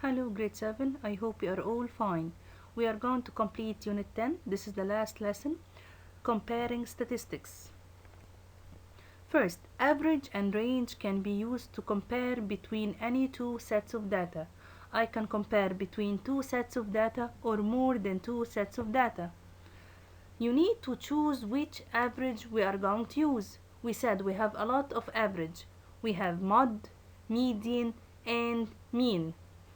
Hello grade 7, I hope you are all fine. We are going to complete unit 10. This is the last lesson, comparing statistics. First, average and range can be used to compare between any two sets of data. I can compare between two sets of data or more than two sets of data. You need to choose which average we are going to use. We said we have a lot of average. We have mod, median, and mean.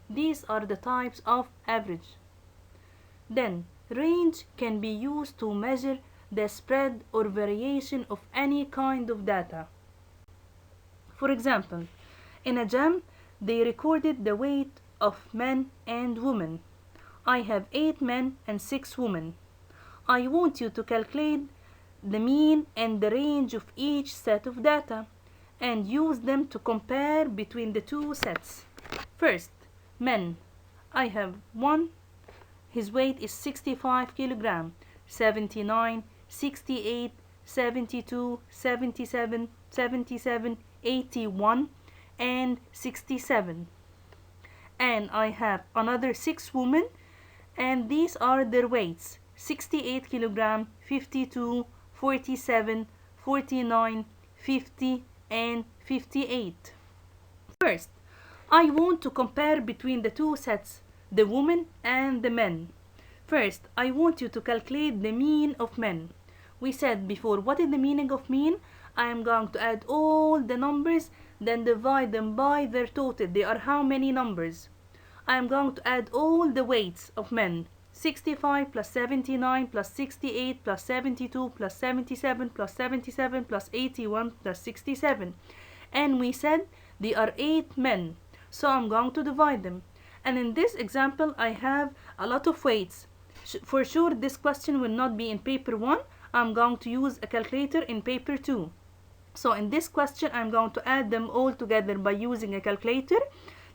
These are the types of average. Then, range can be used to measure the spread or variation of any kind of data. For example, in a gym, they recorded the weight of men and women. I have 8 men and 6 women. I want you to calculate the mean and the range of each set of data and use them to compare between the two sets. First, men. I have 1. His weight is 65 kilogram, 79, 68, 72, 77, 77, 81, and 67. And I have another 6 women, and these are their weights: 68 kilogram, 52, 47, 49, 50, and 58. First, I want to compare between the two sets, the women and the men. First, I want you to calculate the mean of men. We said before, what is the meaning of mean? I am going to add all the numbers, then divide them by their total. They are how many numbers? I am going to add all the weights of men. 65 plus 79 plus 68 plus 72 plus 77 plus 77 plus 81 plus 67. And we said they are 8 men. So I'm going to divide them. And in this example, I have a lot of weights. For sure, this question will not be in paper 1. I'm going to use a calculator in paper 2. So in this question, I'm going to add them all together by using a calculator,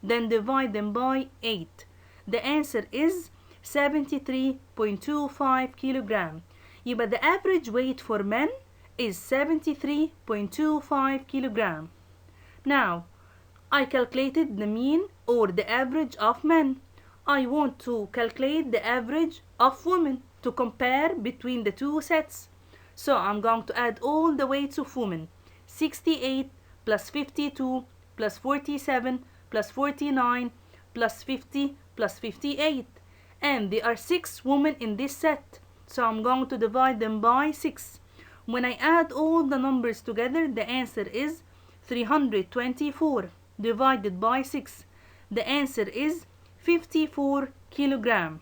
then divide them by 8. The answer is 73.25 kilogram. But the average weight for men is 73.25 kilogram. Now, I calculated the mean or the average of men. I want to calculate the average of women to compare between the two sets. So I'm going to add all the weights of women. 68 plus 52 plus 47 plus 49 plus 50 plus 58. And there are 6 women in this set. So I'm going to divide them by 6. When I add all the numbers together, the answer is 324 divided by 6. The answer is 54 kilogram.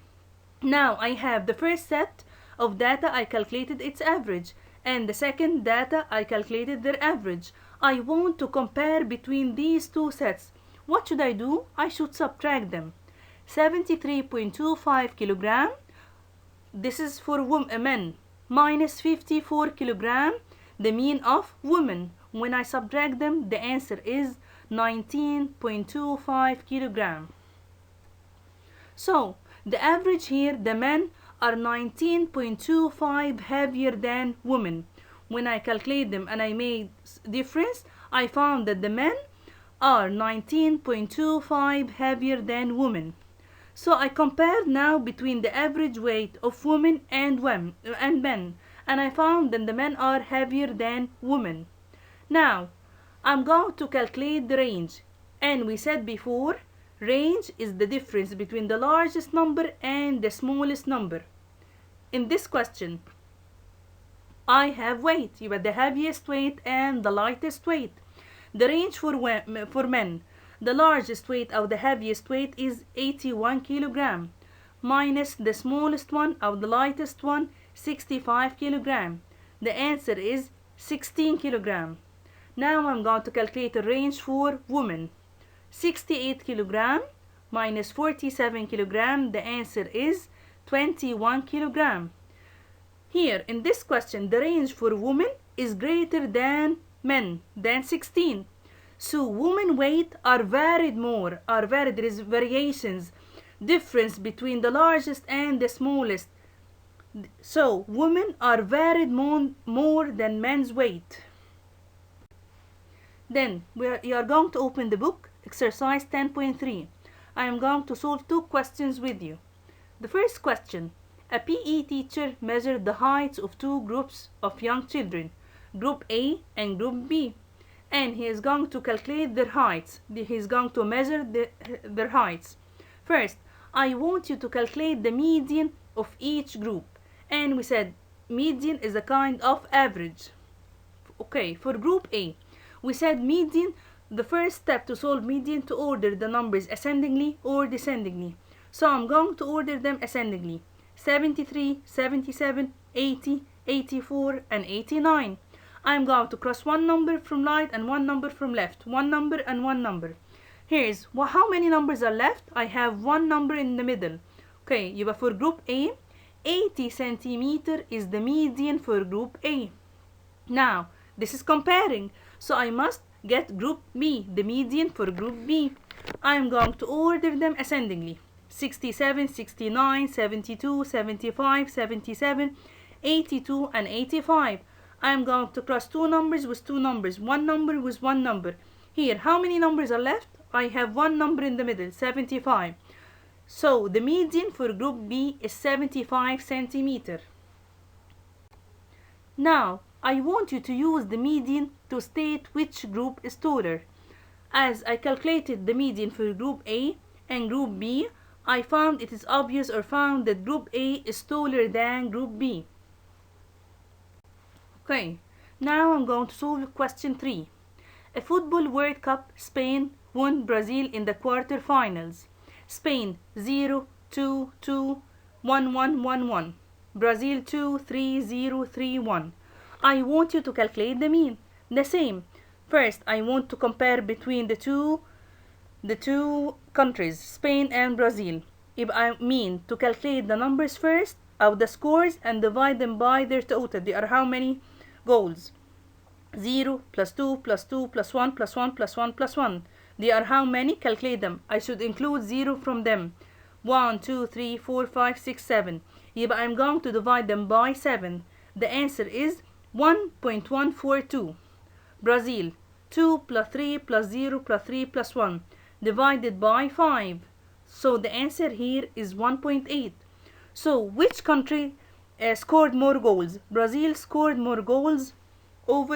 Now I have the first set of data, I calculated its average, and the second data, I calculated their average. I want to compare between these two sets. What should I do? I should subtract them. 73.25 kilogram, this is for men, minus 54 kilogram, the mean of women. When I subtract them, the answer is 19.25 kilogram. So the average here, the men are 19.25 heavier than women. When I calculate them and I made difference, I found that the men are 19.25 heavier than women. So I compared now between the average weight of women and men, and I found that the men are heavier than women. Now I'm going to calculate the range, and we said before, range is the difference between the largest number and the smallest number. In this question, I have weight, the heaviest weight and the lightest weight. The range for men, the largest weight or the heaviest weight is 81 kilogram, minus the smallest one or the lightest one, 65 kilogram. The answer is 16 kilogram. Now I'm going to calculate the range for women. 68 kilogram minus 47 kilogram, the answer is 21 kilogram. Here in this question, the range for women is greater than men, than 16. So women weight are varied more, there is variations, difference between the largest and the smallest. So women are varied more than men's weight. Then we are going to open the book, exercise 10.3. I am going to solve two questions with you. The first question: a PE teacher measured the heights of two groups of young children, Group A and Group B, and he is going to calculate their heights. He is going to measure their heights. First, I want you to calculate the median of each group, and we said median is a kind of average. Okay, for Group A, we said median, the first step to solve median, to order the numbers ascendingly or descendingly. So I'm going to order them ascendingly: 73, 77, 80, 84, and 89. I'm going to cross one number from right and one number from left, one number and one number. Here's how many numbers are left. I have one number in the middle. Okay, يبقى for Group A, 80 centimeter is the median for Group A. Now, this is comparing, so I must get Group B, the median for Group B. I am going to order them ascendingly: 67, 69, 72, 75, 77, 82, and 85. I am going to cross two numbers with two numbers, one number with one number. Here, how many numbers are left? I have one number in the middle, 75. So the median for Group B is 75 centimeter. Now, I want you to use the median to state which group is taller. As I calculated the median for Group A and Group B, I found it is obvious, or found that Group A is taller than Group B. Okay, now I'm going to solve question 3. A football World Cup, Spain won Brazil in the quarterfinals. Spain 0, 2, 2, 1, 1, 1, 1. Brazil 2, 3, 0, 3, 1. I want you to calculate the mean. The same. First, I want to compare between the two countries, Spain and Brazil. If I mean to calculate the numbers first of the scores and divide them by their total. They are how many goals? 0 plus 2 plus 2 plus 1 plus 1 plus 1 plus 1. They are how many? Calculate them. I should include 0 from them. 1, 2, 3, 4, 5, 6, 7. يبقى I'm going to divide them by 7. The answer is 1.142. Brazil 2 plus 3 plus 0 plus 3 plus 1 divided by 5. So the answer here is 1.8. So which country scored more goals? Brazil scored more goals over